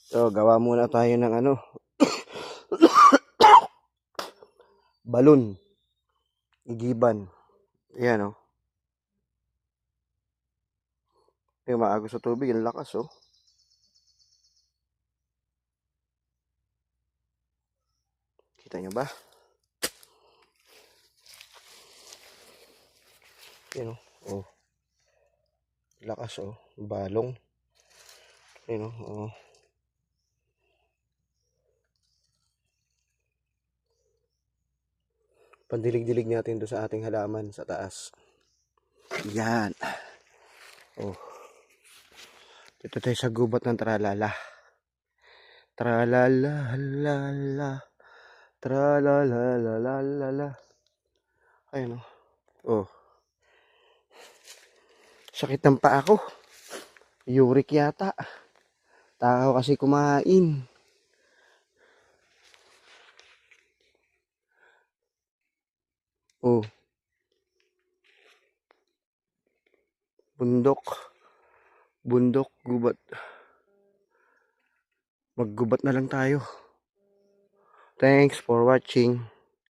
So, gawa muna tayo ng ano, balon, igiban. Ayan, oh. Yung maagos sa tubig, yung lakas, oh. Kita nyo ba? Ayan, oh. Lakas, oh. Balong. Ayan, oh. Pandilig-dilig natin doon sa ating halaman sa taas. Yan. Oh. Dito tayo sa gubat ng tralala. Tralala, lala. Tralala, lala. Ayun, oh. Oh. Sakit ng paa ko. Uric yata. Tao kasi kumain. Oh. Bundok. Bundok, gubat. Maggubat na lang tayo. Thanks for watching.